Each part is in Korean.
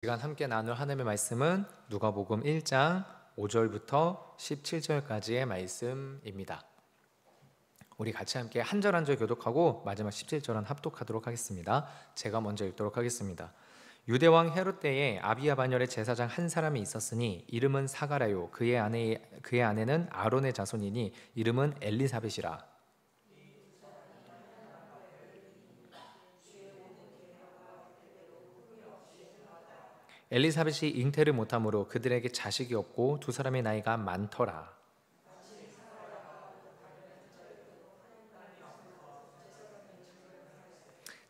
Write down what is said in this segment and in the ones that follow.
시간 함께 나눌 하나님의 말씀은 누가복음 1장 5절부터 17절까지의 말씀입니다. 우리 같이 함께 한 절 한 절 교독하고 마지막 17절은 합독하도록 하겠습니다. 제가 먼저 읽도록 하겠습니다. 유대왕 헤롯 때에 아비야 반열에 제사장 한 사람이 있었으니 이름은 사가랴요. 그의 아내는 아론의 자손이니 이름은 엘리사벳이라. 엘리사벳이 잉태를 못함으로 그들에게 자식이 없고 두 사람의 나이가 많더라.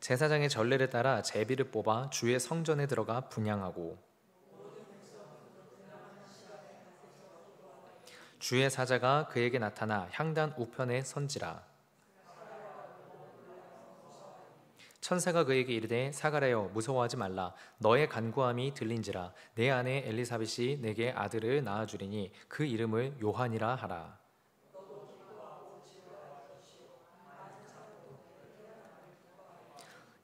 제사장의 전례를 따라 제비를 뽑아 주의 성전에 들어가 분향하고 주의 사자가 그에게 나타나 향단 우편에 선지라. 천사가 그에게 이르되 사가랴여 무서워하지 말라. 너의 간구함이 들린지라. 내 아내 엘리사벳이 내게 아들을 낳아주리니 그 이름을 요한이라 하라.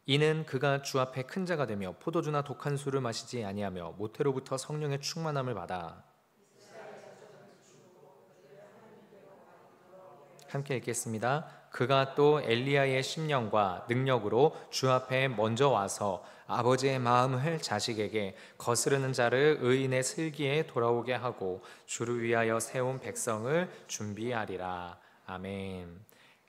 이는 그가 주 앞에 큰 자가 되며 포도주나 독한 술을 마시지 아니하며 모태로부터 성령의 충만함을 받아. 함께 읽겠습니다. 그가 또 엘리야의 심령과 능력으로 주 앞에 먼저 와서 아버지의 마음을 자식에게 거스르는 자를 의인의 슬기에 돌아오게 하고 주를 위하여 세운 백성을 준비하리라. 아멘.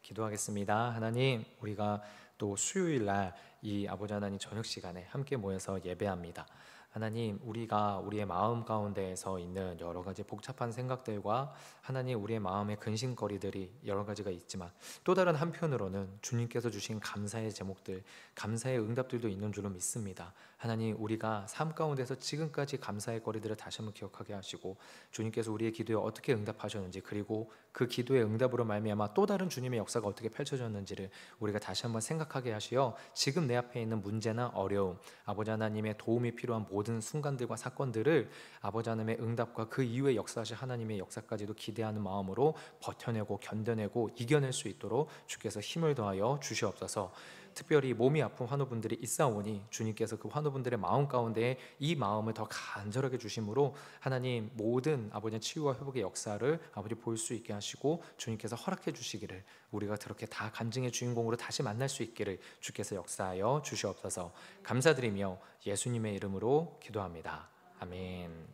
기도하겠습니다. 하나님, 우리가 또 수요일 날 이 아버지 하나님 저녁 시간에 함께 모여서 예배합니다. 하나님, 우리가 우리의 마음 가운데에서 있는 여러 가지 복잡한 생각들과 하나님 우리의 마음의 근심거리들이 여러 가지가 있지만 또 다른 한편으로는 주님께서 주신 감사의 제목들, 감사의 응답들도 있는 줄로 믿습니다. 하나님, 우리가 삶 가운데서 지금까지 감사의 거리들을 다시 한번 기억하게 하시고 주님께서 우리의 기도에 어떻게 응답하셨는지, 그리고 그 기도의 응답으로 말미암아 또 다른 주님의 역사가 어떻게 펼쳐졌는지를 우리가 다시 한번 생각하게 하시어 지금 내 앞에 있는 문제나 어려움, 아버지 하나님의 도움이 필요한 모든 순간들과 사건들을 아버지 하나님의 응답과 그 이후에 역사하실 하나님의 역사까지도 기대하는 마음으로 버텨내고 견뎌내고 이겨낼 수 있도록 주께서 힘을 더하여 주시옵소서. 특별히 몸이 아픈 환우분들이 있사오니 주님께서 그 환우분들의 마음 가운데 이 마음을 더 간절하게 주심으로 하나님 모든 아버지의 치유와 회복의 역사를 아버지 볼 수 있게 하시고 주님께서 허락해 주시기를, 우리가 그렇게 다 간증의 주인공으로 다시 만날 수 있기를 주께서 역사하여 주시옵소서. 감사드리며 예수님의 이름으로 기도합니다. 아멘.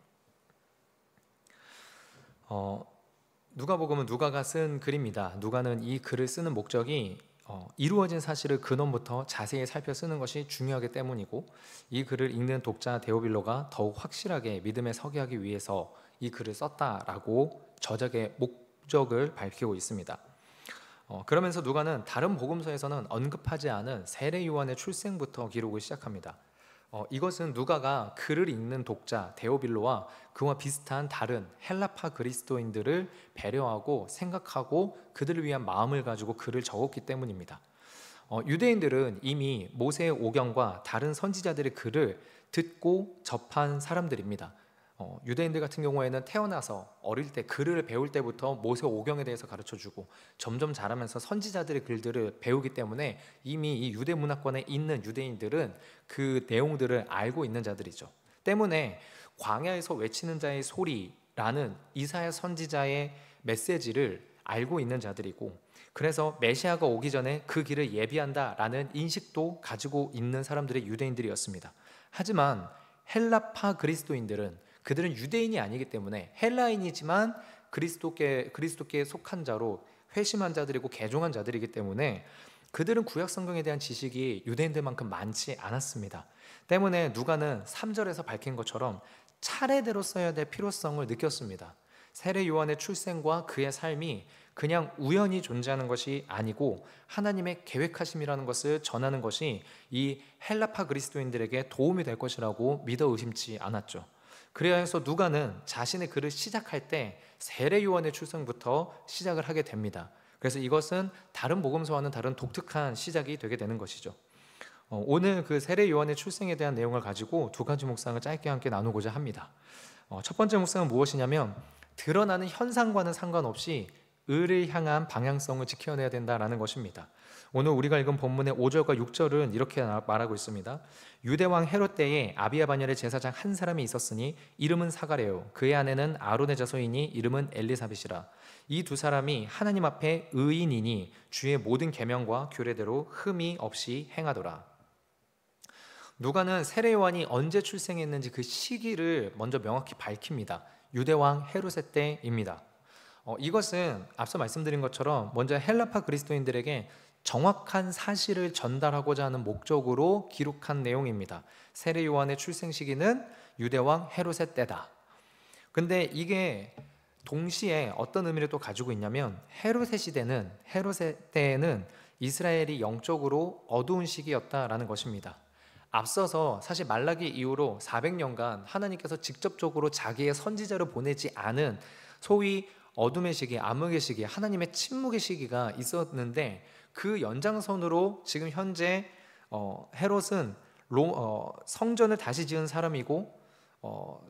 누가복음은 누가가 쓴 글입니다. 누가는 이 글을 쓰는 목적이 이루어진 사실을 근원부터 자세히 살펴 쓰는 것이 중요하기 때문이고, 이 글을 읽는 독자 데오빌로가 더욱 확실하게 믿음에 서게 하기 위해서 이 글을 썼다라고 저작의 목적을 밝히고 있습니다. 그러면서 누가는 다른 복음서에서는 언급하지 않은 세례 요한의 출생부터 기록을 시작합니다. 이것은 누가가 글을 읽는 독자 데오빌로와 그와 비슷한 다른 헬라파 그리스도인들을 배려하고 생각하고 그들을 위한 마음을 가지고 글을 적었기 때문입니다. 유대인들은 이미 모세의 오경과 다른 선지자들의 글을 듣고 접한 사람들입니다. 유대인들 같은 경우에는 태어나서 어릴 때 글을 배울 때부터 모세 오경에 대해서 가르쳐주고 점점 자라면서 선지자들의 글들을 배우기 때문에 이미 이 유대 문화권에 있는 유대인들은 그 내용들을 알고 있는 자들이죠. 때문에 광야에서 외치는 자의 소리라는 이사야 선지자의 메시지를 알고 있는 자들이고, 그래서 메시아가 오기 전에 그 길을 예비한다라는 인식도 가지고 있는 사람들의 유대인들이었습니다. 하지만 헬라파 그리스도인들은 그들은 유대인이 아니기 때문에 헬라인이지만 그리스도께 속한 자로 회심한 자들이고 개종한 자들이기 때문에 그들은 구약 성경에 대한 지식이 유대인들만큼 많지 않았습니다. 때문에 누가는 3절에서 밝힌 것처럼 차례대로 써야 될 필요성을 느꼈습니다. 세례 요한의 출생과 그의 삶이 그냥 우연히 존재하는 것이 아니고 하나님의 계획하심이라는 것을 전하는 것이 이 헬라파 그리스도인들에게 도움이 될 것이라고 믿어 의심치 않았죠. 그래야 해서 누가는 자신의 글을 시작할 때 세례 요한의 출생부터 시작을 하게 됩니다. 그래서 이것은 다른 복음서와는 다른 독특한 시작이 되게 되는 것이죠. 오늘 그 세례 요한의 출생에 대한 내용을 가지고 두 가지 묵상을 짧게 함께 나누고자 합니다. 첫 번째 묵상은 무엇이냐면, 드러나는 현상과는 상관없이 의를 향한 방향성을 지켜내야 된다라는 것입니다. 오늘 우리가 읽은 본문의 5절과 6절은 이렇게 말하고 있습니다. 유대왕 헤롯 때에 아비야 반열의 제사장 한 사람이 있었으니 이름은 사가랴요 그의 아내는 아론의 자손이니 이름은 엘리사벳이라. 이 두 사람이 하나님 앞에 의인이니 주의 모든 계명과 규례대로 흠이 없이 행하더라. 누가는 세례 요한이 언제 출생했는지 그 시기를 먼저 명확히 밝힙니다. 유대왕 헤롯의 때입니다. 이것은 앞서 말씀드린 것처럼 먼저 헬라파 그리스도인들에게 정확한 사실을 전달하고자 하는 목적으로 기록한 내용입니다. 세례 요한의 출생 시기는 유대왕 헤롯의 때다. 근데 이게 동시에 어떤 의미를 또 가지고 있냐면 헤롯의 때에는 이스라엘이 영적으로 어두운 시기였다라는 것입니다. 앞서서 사실 말라기 이후로 400년간 하나님께서 직접적으로 자기의 선지자를 보내지 않은 소위 어둠의 시기, 암흑의 시기, 하나님의 침묵의 시기가 있었는데 그 연장선으로 지금 현재 헤롯은 성전을 다시 지은 사람이고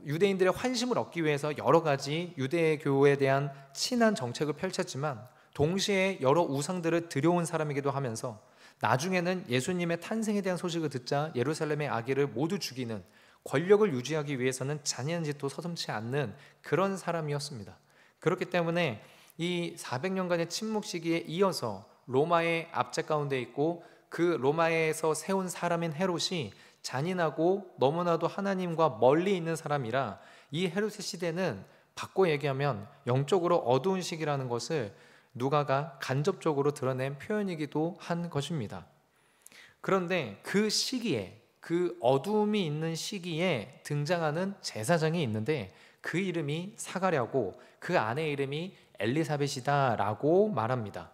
유대인들의 환심을 얻기 위해서 여러 가지 유대교에 대한 친한 정책을 펼쳤지만 동시에 여러 우상들을 들여온 사람이기도 하면서 나중에는 예수님의 탄생에 대한 소식을 듣자 예루살렘의 아기를 모두 죽이는 권력을 유지하기 위해서는 잔인한 짓도 서슴지 않는 그런 사람이었습니다. 그렇기 때문에 이 400년간의 침묵 시기에 이어서 로마의 압제 가운데 있고 그 로마에서 세운 사람인 헤롯이 잔인하고 너무나도 하나님과 멀리 있는 사람이라 이 헤롯의 시대는 바꿔 얘기하면 영적으로 어두운 시기라는 것을 누가가 간접적으로 드러낸 표현이기도 한 것입니다. 그런데 그 시기에 그 어두움이 있는 시기에 등장하는 제사장이 있는데 그 이름이 사가랴고 그 아내 이름이 엘리사벳이다라고 말합니다.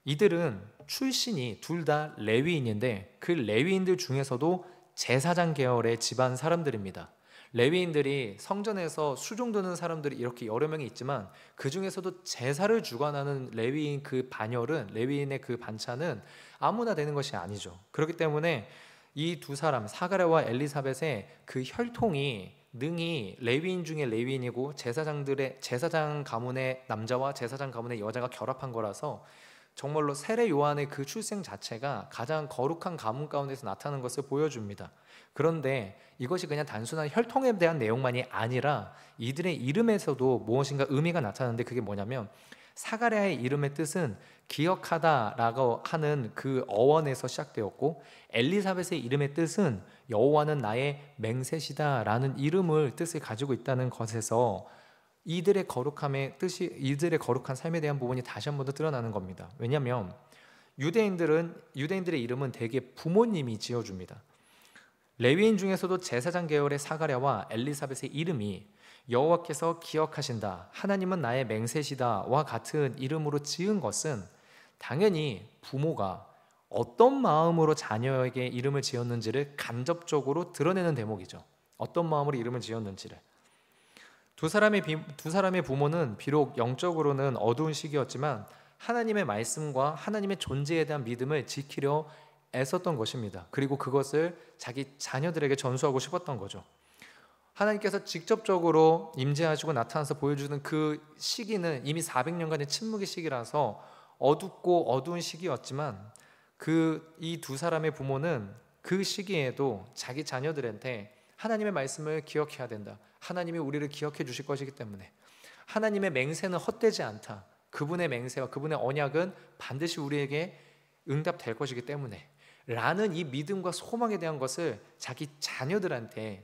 이들은 출신이 둘 다 레위인인데 그 레위인들 중에서도 제사장 계열의 집안 사람들입니다. 레위인들이 성전에서 수종드는 사람들이 이렇게 여러 명이 있지만 그 중에서도 제사를 주관하는 레위인 그 반열은 레위인의 그 반차는 아무나 되는 것이 아니죠. 그렇기 때문에 이 두 사람 사가랴와 엘리사벳의 그 혈통이 능히 레위인 중에 레위인이고 제사장 가문의 남자와 제사장 가문의 여자가 결합한 거라서 정말로 세례 요한의 그 출생 자체가 가장 거룩한 가문 가운데서 나타나는 것을 보여줍니다. 그런데 이것이 그냥 단순한 혈통에 대한 내용만이 아니라 이들의 이름에서도 무엇인가 의미가 나타나는데 그게 뭐냐면 사가랴의 이름의 뜻은 기억하다라고 하는 그 어원에서 시작되었고 엘리사벳의 이름의 뜻은 여호와는 나의 맹세시다라는 뜻을 가지고 있다는 것에서 이들의 거룩함의 뜻이 이들의 거룩한 삶에 대한 부분이 다시 한 번 더 드러나는 겁니다. 왜냐하면 유대인들의 이름은 대개 부모님이 지어줍니다. 레위인 중에서도 제사장 계열의 사가랴와 엘리사벳의 이름이 여호와께서 기억하신다, 하나님은 나의 맹세시다와 같은 이름으로 지은 것은 당연히 부모가 어떤 마음으로 자녀에게 이름을 지었는지를 간접적으로 드러내는 대목이죠. 어떤 마음으로 이름을 지었는지를. 두 사람의 부모는 비록 영적으로는 어두운 시기였지만 하나님의 말씀과 하나님의 존재에 대한 믿음을 지키려 애썼던 것입니다. 그리고 그것을 자기 자녀들에게 전수하고 싶었던 거죠. 하나님께서 직접적으로 임재하시고 나타나서 보여주는 그 시기는 이미 400년간의 침묵의 시기라서 어둡고 어두운 시기였지만 이 두 사람의 부모는 그 시기에도 자기 자녀들한테 하나님의 말씀을 기억해야 된다. 하나님이 우리를 기억해 주실 것이기 때문에 하나님의 맹세는 헛되지 않다. 그분의 맹세와 그분의 언약은 반드시 우리에게 응답될 것이기 때문에 라는 이 믿음과 소망에 대한 것을 자기 자녀들한테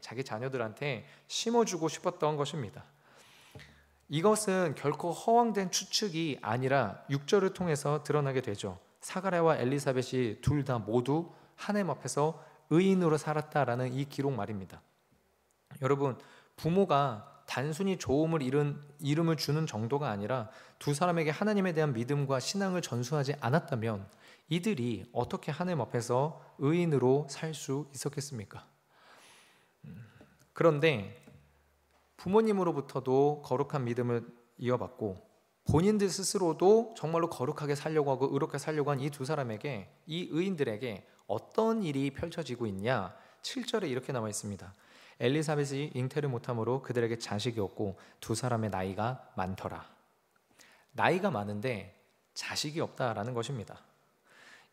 심어주고 싶었던 것입니다. 이것은 결코 허황된 추측이 아니라 6절을 통해서 드러나게 되죠. 사가랴와 엘리사벳이 둘 다 모두 하나님 앞에서 의인으로 살았다라는 이 기록 말입니다. 여러분, 부모가 단순히 좋음을 이름을 주는 정도가 아니라 두 사람에게 하나님에 대한 믿음과 신앙을 전수하지 않았다면 이들이 어떻게 하나님 앞에서 의인으로 살 수 있었겠습니까? 그런데 부모님으로부터도 거룩한 믿음을 이어받고 본인들 스스로도 정말로 거룩하게 살려고 하고 의롭게 살려고 한 이 두 사람에게, 이 의인들에게 어떤 일이 펼쳐지고 있냐? 7절에 이렇게 나와 있습니다. 엘리사벳이 잉태를 못함으로 그들에게 자식이 없고 두 사람의 나이가 많더라. 나이가 많은데 자식이 없다라는 것입니다.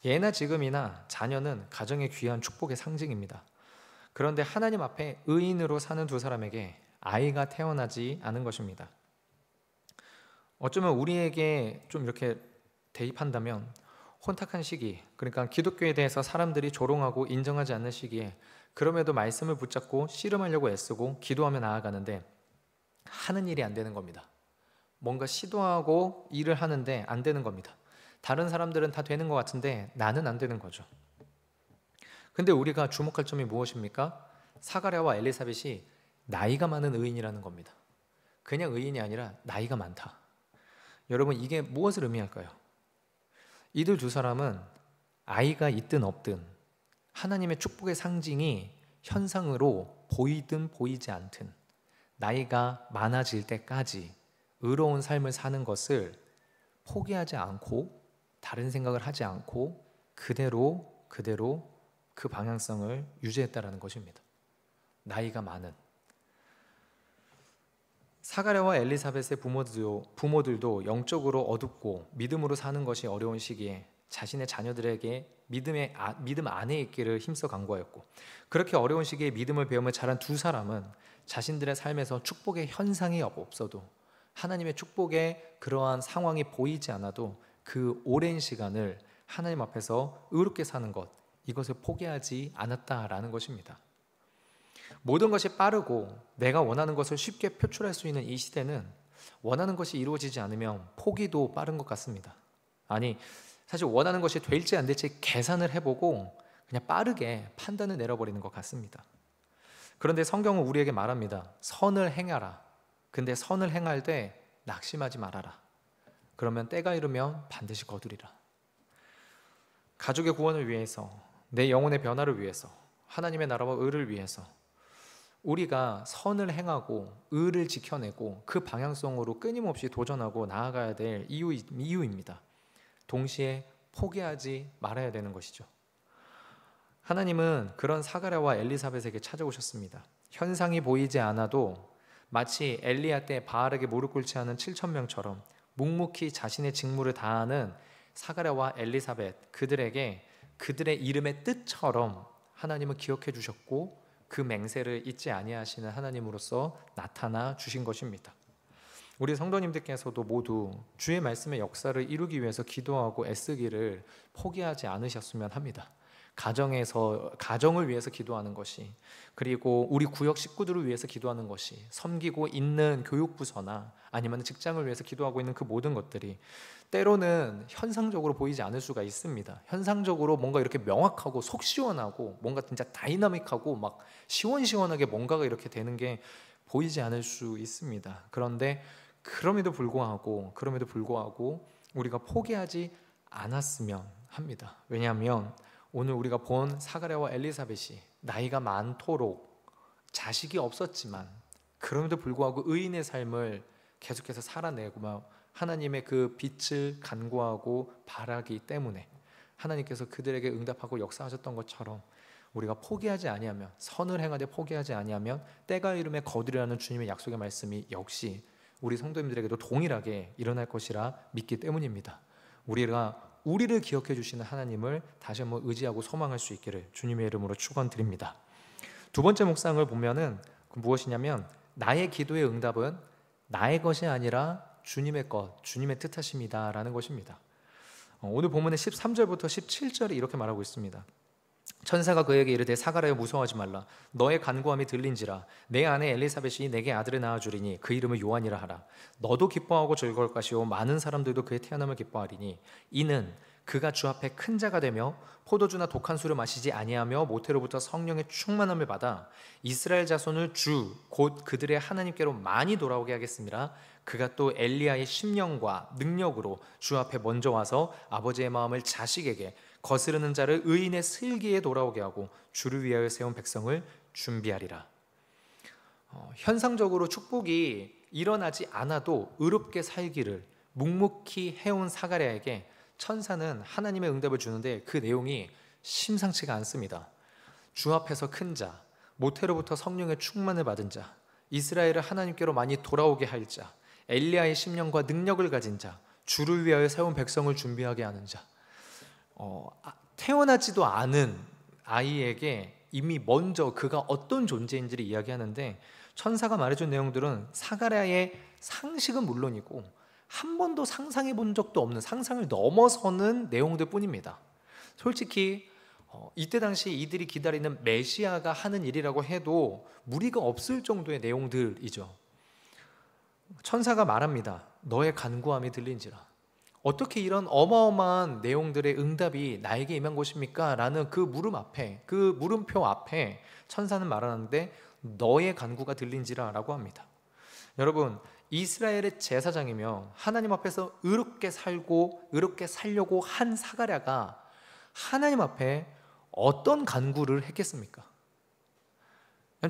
예나 지금이나 자녀는 가정의 귀한 축복의 상징입니다. 그런데 하나님 앞에 의인으로 사는 두 사람에게 아이가 태어나지 않은 것입니다. 어쩌면 우리에게 좀 이렇게 대입한다면 혼탁한 시기, 그러니까 기독교에 대해서 사람들이 조롱하고 인정하지 않는 시기에 그럼에도 말씀을 붙잡고 씨름하려고 애쓰고 기도하며 나아가는데 하는 일이 안 되는 겁니다. 뭔가 시도하고 일을 하는데 안 되는 겁니다. 다른 사람들은 다 되는 것 같은데 나는 안 되는 거죠. 근데 우리가 주목할 점이 무엇입니까? 사가랴와 엘리사벳이 나이가 많은 의인이라는 겁니다. 그냥 의인이 아니라 나이가 많다. 여러분, 이게 무엇을 의미할까요? 이들 두 사람은 아이가 있든 없든 하나님의 축복의 상징이 현상으로 보이든 보이지 않든 나이가 많아질 때까지 의로운 삶을 사는 것을 포기하지 않고 다른 생각을 하지 않고 그대로 그 방향성을 유지했다라는 것입니다. 나이가 많은 사가랴와 엘리사벳의 부모들도 영적으로 어둡고 믿음으로 사는 것이 어려운 시기에 자신의 자녀들에게 믿음 안에 있기를 힘써 간구하였고, 그렇게 어려운 시기에 믿음을 배우며 자란 두 사람은 자신들의 삶에서 축복의 현상이 없어도 하나님의 축복의 그러한 상황이 보이지 않아도 그 오랜 시간을 하나님 앞에서 의롭게 사는 것, 이것을 포기하지 않았다라는 것입니다. 모든 것이 빠르고 내가 원하는 것을 쉽게 표출할 수 있는 이 시대는 원하는 것이 이루어지지 않으면 포기도 빠른 것 같습니다. 아니, 사실 원하는 것이 될지 안 될지 계산을 해보고 그냥 빠르게 판단을 내려버리는 것 같습니다. 그런데 성경은 우리에게 말합니다. 선을 행하라. 근데 선을 행할 때 낙심하지 말아라. 그러면 때가 이르면 반드시 거두리라. 가족의 구원을 위해서, 내 영혼의 변화를 위해서, 하나님의 나라와 의를 위해서 우리가 선을 행하고 의를 지켜내고 그 방향성으로 끊임없이 도전하고 나아가야 될 이유입니다. 동시에 포기하지 말아야 되는 것이죠. 하나님은 그런 사가랴와 엘리사벳에게 찾아오셨습니다. 현상이 보이지 않아도 마치 엘리야 때 바알에게 무릎 꿇지 않은 7,000명처럼 묵묵히 자신의 직무를 다하는 사가랴와 엘리사벳, 그들에게 그들의 이름의 뜻처럼 하나님은 기억해 주셨고 그 맹세를 잊지 아니하시는 하나님으로서 나타나 주신 것입니다. 우리 성도님들께서도 모두 주의 말씀의 역사를 이루기 위해서 기도하고 애쓰기를 포기하지 않으셨으면 합니다. 가정을 위해서 기도하는 것이, 그리고 우리 구역 식구들을 위해서 기도하는 것이, 섬기고 있는 교육부서나 아니면 직장을 위해서 기도하고 있는 그 모든 것들이 때로는 현상적으로 보이지 않을 수가 있습니다. 현상적으로 뭔가 이렇게 명확하고 속 시원하고 뭔가 진짜 다이나믹하고 막 시원시원하게 뭔가가 이렇게 되는 게 보이지 않을 수 있습니다. 그럼에도 불구하고 우리가 포기하지 않았으면 합니다. 왜냐하면 오늘 우리가 본 사가랴와 엘리사벳이 나이가 많도록 자식이 없었지만 그럼에도 불구하고 의인의 삶을 계속해서 살아내고 하나님의 그 빛을 간구하고 바라기 때문에 하나님께서 그들에게 응답하고 역사하셨던 것처럼 우리가 포기하지 아니하면, 선을 행하되 포기하지 아니하면 때가 이름에 거두리라는 주님의 약속의 말씀이 역시 우리 성도님들에게도 동일하게 일어날 것이라 믿기 때문입니다. 우리를 기억해 주시는 하나님을 다시 한번 의지하고 소망할 수 있기를 주님의 이름으로 축원드립니다. 두 번째 묵상을 보면은 무엇이냐면 나의 기도의 응답은 나의 것이 아니라 주님의 것, 주님의 뜻하십니다 라는 것입니다. 오늘 본문의 13절부터 17절에 이렇게 말하고 있습니다. 천사가 그에게 이르되 사가랴여 무서워하지 말라. 너의 간구함이 들린지라. 내 아내 엘리사벳이 내게 아들을 낳아주리니 그 이름을 요한이라 하라. 너도 기뻐하고 즐거울 것이요 많은 사람들도 그의 태어남을 기뻐하리니 이는 그가 주 앞에 큰 자가 되며 포도주나 독한 술을 마시지 아니하며 모태로부터 성령의 충만함을 받아 이스라엘 자손을 주 곧 그들의 하나님께로 많이 돌아오게 하겠습니다. 그가 또 엘리야의 심령과 능력으로 주 앞에 먼저 와서 아버지의 마음을 자식에게 거스르는 자를 의인의 슬기에 돌아오게 하고 주를 위하여 세운 백성을 준비하리라. 현상적으로 축복이 일어나지 않아도 의롭게 살기를 묵묵히 해온 사가랴에게 천사는 하나님의 응답을 주는데 그 내용이 심상치가 않습니다. 주 앞에서 큰 자, 모태로부터 성령의 충만을 받은 자, 이스라엘을 하나님께로 많이 돌아오게 할 자, 엘리야의 심령과 능력을 가진 자, 주를 위하여 세운 백성을 준비하게 하는 자. 태어나지도 않은 아이에게 이미 먼저 그가 어떤 존재인지를 이야기하는데, 천사가 말해준 내용들은 사가랴의 상식은 물론이고 한 번도 상상해 본 적도 없는, 상상을 넘어서는 내용들 뿐입니다. 솔직히 이때 당시 이들이 기다리는 메시아가 하는 일이라고 해도 무리가 없을 정도의 내용들이죠. 천사가 말합니다. 너의 간구함이 들린지라. 어떻게 이런 어마어마한 내용들의 응답이 나에게 임한 것입니까? 라는 그 물음표 앞에 천사는 말하는데 너의 간구가 들린지라 라고 합니다. 여러분, 이스라엘의 제사장이며 하나님 앞에서 의롭게 살려고 한 사가랴가 하나님 앞에 어떤 간구를 했겠습니까?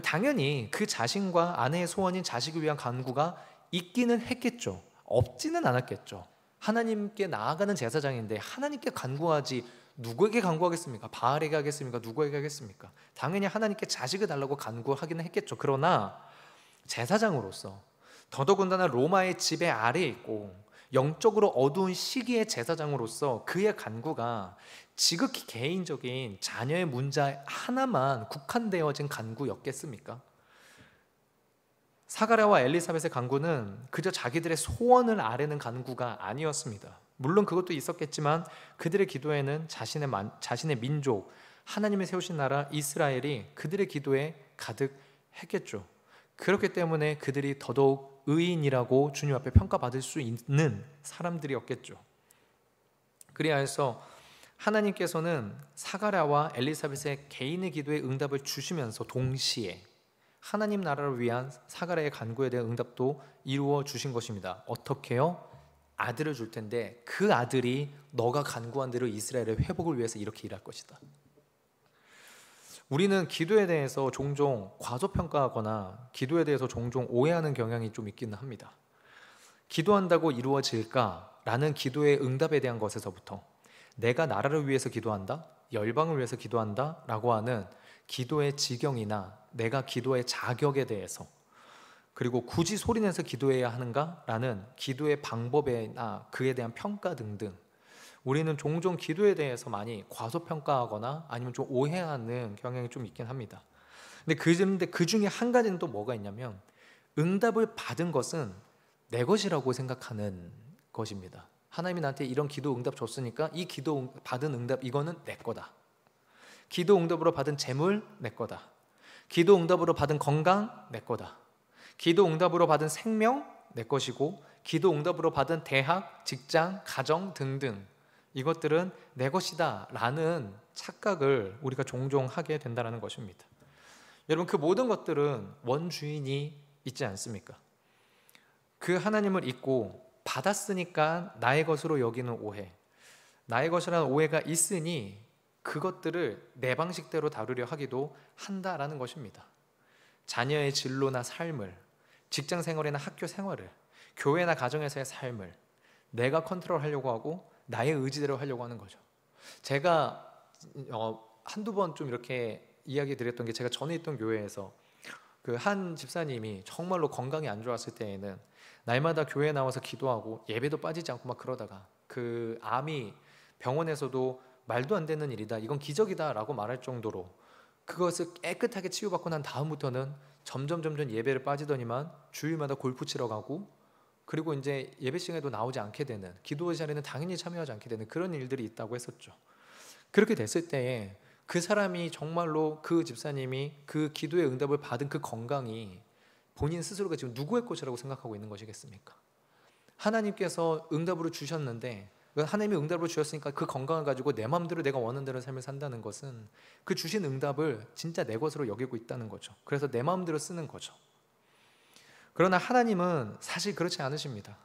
당연히 그 자신과 아내의 소원인 자식을 위한 간구가 있기는 했겠죠. 없지는 않았겠죠. 하나님께 나아가는 제사장인데 하나님께 간구하지 누구에게 간구하겠습니까? 바알에게 하겠습니까? 누구에게 하겠습니까? 당연히 하나님께 자식을 달라고 간구하기는 했겠죠. 그러나 제사장으로서, 더더군다나 로마의 지배 아래에 있고 영적으로 어두운 시기의 제사장으로서 그의 간구가 지극히 개인적인 자녀의 문제 하나만 국한되어진 간구였겠습니까? 사가랴와 엘리사벳의 간구는 그저 자기들의 소원을 아뢰는 간구가 아니었습니다. 물론 그것도 있었겠지만 그들의 기도에는 자신의 민족, 하나님이 세우신 나라 이스라엘이 그들의 기도에 가득했겠죠. 그렇기 때문에 그들이 더더욱 의인이라고 주님 앞에 평가받을 수 있는 사람들이었겠죠. 그리하여서 하나님께서는 사가랴와 엘리사벳의 개인의 기도에 응답을 주시면서 동시에 하나님 나라를 위한 사가랴의 간구에 대한 응답도 이루어 주신 것입니다. 어떻게요? 아들을 줄 텐데 그 아들이 너가 간구한 대로 이스라엘의 회복을 위해서 이렇게 일할 것이다. 우리는 기도에 대해서 종종 과소평가하거나 기도에 대해서 종종 오해하는 경향이 좀 있기는 합니다. 기도한다고 이루어질까라는 기도의 응답에 대한 것에서부터 내가 나라를 위해서 기도한다, 열방을 위해서 기도한다 라고 하는 기도의 지경이나 내가 기도의 자격에 대해서, 그리고 굳이 소리내서 기도해야 하는가 라는 기도의 방법이나 그에 대한 평가 등등, 우리는 종종 기도에 대해서 많이 과소평가하거나 아니면 좀 오해하는 경향이 좀 있긴 합니다. 근데 그 중에 한 가지는 또 뭐가 있냐면, 응답을 받은 것은 내 것이라고 생각하는 것입니다. 하나님이 나한테 이런 기도 응답 줬으니까 이 기도 받은 응답 이거는 내 거다. 기도 응답으로 받은 재물 내 거다. 기도 응답으로 받은 건강 내 거다. 기도 응답으로 받은 생명 내 것이고, 기도 응답으로 받은 대학, 직장, 가정 등등 이것들은 내 것이다 라는 착각을 우리가 종종 하게 된다는 것입니다. 여러분, 그 모든 것들은 원주인이 있지 않습니까? 그 하나님을 잊고 받았으니까 나의 것으로 여기는 오해, 나의 것이라는 오해가 있으니 그것들을 내 방식대로 다루려 하기도 한다라는 것입니다. 자녀의 진로나 삶을, 직장 생활이나 학교 생활을, 교회나 가정에서의 삶을 내가 컨트롤하려고 하고 나의 의지대로 하려고 하는 거죠. 제가 한두 번 좀 이렇게 이야기 드렸던 게, 제가 전에 있던 교회에서 그 한 집사님이 정말로 건강이 안 좋았을 때에는 날마다 교회에 나와서 기도하고 예배도 빠지지 않고 막 그러다가 그 암이 병원에서도 말도 안 되는 일이다, 이건 기적이다 라고 말할 정도로 그것을 깨끗하게 치유받고 난 다음부터는 점점 예배를 빠지더니만 주일마다 골프 치러 가고, 그리고 이제 예배 시간에도 나오지 않게 되는, 기도 자리는 당연히 참여하지 않게 되는 그런 일들이 있다고 했었죠. 그렇게 됐을 때에 그 사람이 정말로, 그 집사님이 그 기도의 응답을 받은 그 건강이 본인 스스로가 지금 누구의 것이라고 생각하고 있는 것이겠습니까? 하나님께서 응답으로 주셨는데, 하나님이 응답을 주셨으니까 그 건강을 가지고 내 마음대로 내가 원하는 대로 삶을 산다는 것은 그 주신 응답을 진짜 내 것으로 여기고 있다는 거죠. 그래서 내 마음대로 쓰는 거죠. 그러나 하나님은 사실 그렇지 않으십니다.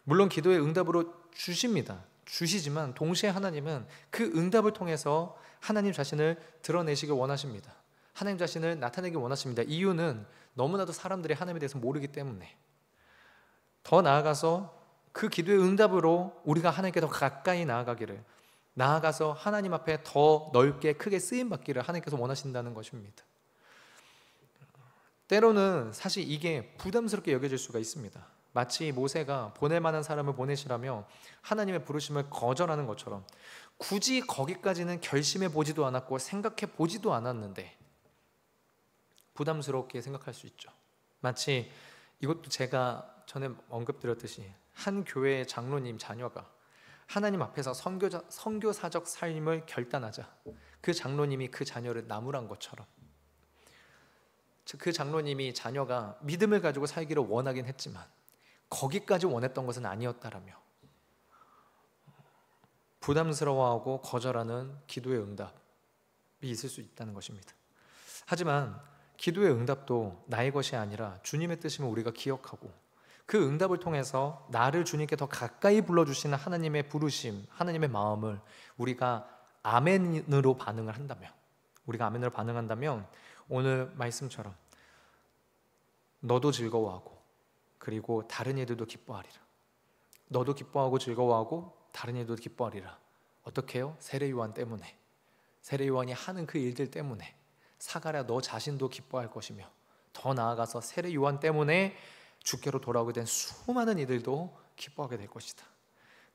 물론 기도의 응답으로 주시지만 동시에 하나님은 그 응답을 통해서 하나님 자신을 드러내시길 원하십니다. 하나님 자신을 나타내길 원하십니다. 이유는 너무나도 사람들이 하나님에 대해서 모르기 때문에. 더 나아가서 그 기도의 응답으로 우리가 하나님께 더 가까이 나아가서 하나님 앞에 더 넓게 크게 쓰임받기를 하나님께서 원하신다는 것입니다. 때로는 사실 이게 부담스럽게 여겨질 수가 있습니다. 마치 모세가 보낼 만한 사람을 보내시라며 하나님의 부르심을 거절하는 것처럼 굳이 거기까지는 결심해 보지도 않았고 생각해 보지도 않았는데 부담스럽게 생각할 수 있죠. 마치 이것도 제가 전에 언급드렸듯이 한 교회의 장로님 자녀가 하나님 앞에서 선교사적 삶을 결단하자 그 장로님이 그 자녀를 나무란 것처럼 그 장로님이 자녀가 믿음을 가지고 살기를 원하긴 했지만 거기까지 원했던 것은 아니었다라며 부담스러워하고 거절하는 기도의 응답이 있을 수 있다는 것입니다. 하지만 기도의 응답도 나의 것이 아니라 주님의 뜻임을 우리가 기억하고 그 응답을 통해서 나를 주님께 더 가까이 불러주시는 하나님의 부르심, 하나님의 마음을 우리가 아멘으로 반응을 한다면, 우리가 아멘으로 반응한다면 오늘 말씀처럼 너도 즐거워하고 그리고 다른 이들도 기뻐하리라. 너도 기뻐하고 즐거워하고 다른 이들도 기뻐하리라. 어떻게 해요? 세례 요한 때문에, 세례 요한이 하는 그 일들 때문에 사가랴 너 자신도 기뻐할 것이며 더 나아가서 세례 요한 때문에 주께로 돌아오게 된 수많은 이들도 기뻐하게 될 것이다.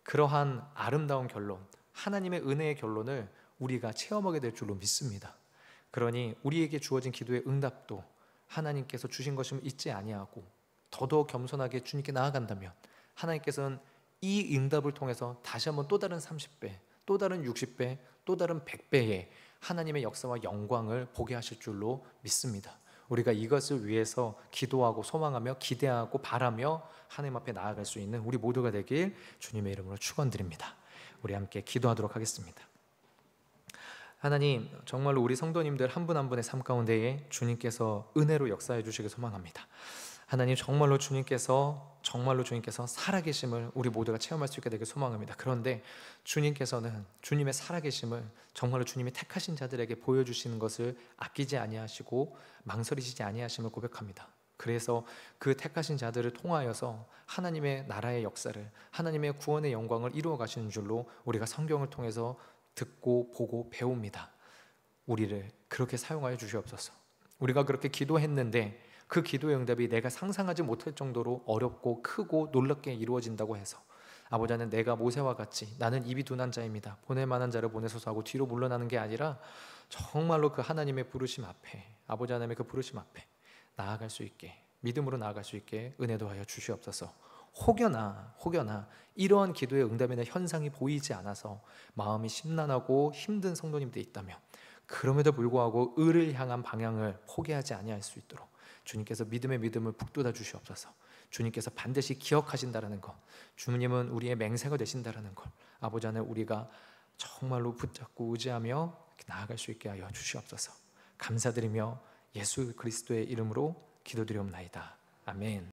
그러한 아름다운 결론, 하나님의 은혜의 결론을 우리가 체험하게 될 줄로 믿습니다. 그러니 우리에게 주어진 기도의 응답도 하나님께서 주신 것임을 잊지 아니하고 더더욱 겸손하게 주님께 나아간다면 하나님께서는 이 응답을 통해서 다시 한번 또 다른 30배, 또 다른 60배, 또 다른 100배의 하나님의 역사와 영광을 보게 하실 줄로 믿습니다. 우리가 이것을 위해서 기도하고 소망하며 기대하고 바라며 하나님 앞에 나아갈 수 있는 우리 모두가 되길 주님의 이름으로 축원드립니다. 우리 함께 기도하도록 하겠습니다. 하나님, 정말로 우리 성도님들 한 분 한 분의 삶 가운데에 주님께서 은혜로 역사해 주시길 소망합니다. 하나님, 정말로 주님께서 살아계심을 우리 모두가 체험할 수 있게 되길 소망합니다. 그런데 주님께서는 주님의 살아계심을 정말로 주님이 택하신 자들에게 보여주시는 것을 아끼지 아니하시고 망설이시지 아니하심을 고백합니다. 그래서 그 택하신 자들을 통하여서 하나님의 나라의 역사를, 하나님의 구원의 영광을 이루어 가시는 줄로 우리가 성경을 통해서 듣고 보고 배웁니다. 우리를 그렇게 사용하여 주시옵소서. 우리가 그렇게 기도했는데 그 기도의 응답이 내가 상상하지 못할 정도로 어렵고 크고 놀랍게 이루어진다고 해서 아버지 하나님, 내가 모세와 같이 나는 입이 둔한 자입니다, 보낼 만한 자를 보내소서 하고 뒤로 물러나는 게 아니라 정말로 그 하나님의 부르심 앞에, 아버지 하나님의 그 부르심 앞에 나아갈 수 있게, 믿음으로 나아갈 수 있게 은혜도 하여 주시옵소서. 혹여나 이러한 기도의 응답의 현상이 보이지 않아서 마음이 심란하고 힘든 성도님들이 있다면 그럼에도 불구하고 의를 향한 방향을 포기하지 아니할 수 있도록 주님께서 믿음의 믿음을 북돋아 주시옵소서. 주님께서 반드시 기억하신다라는 것, 주님은 우리의 맹세가 되신다라는 것, 아버지 하나님, 우리가 정말로 붙잡고 의지하며 나아갈 수 있게 하여 주시옵소서. 감사드리며 예수 그리스도의 이름으로 기도드리옵나이다. 아멘.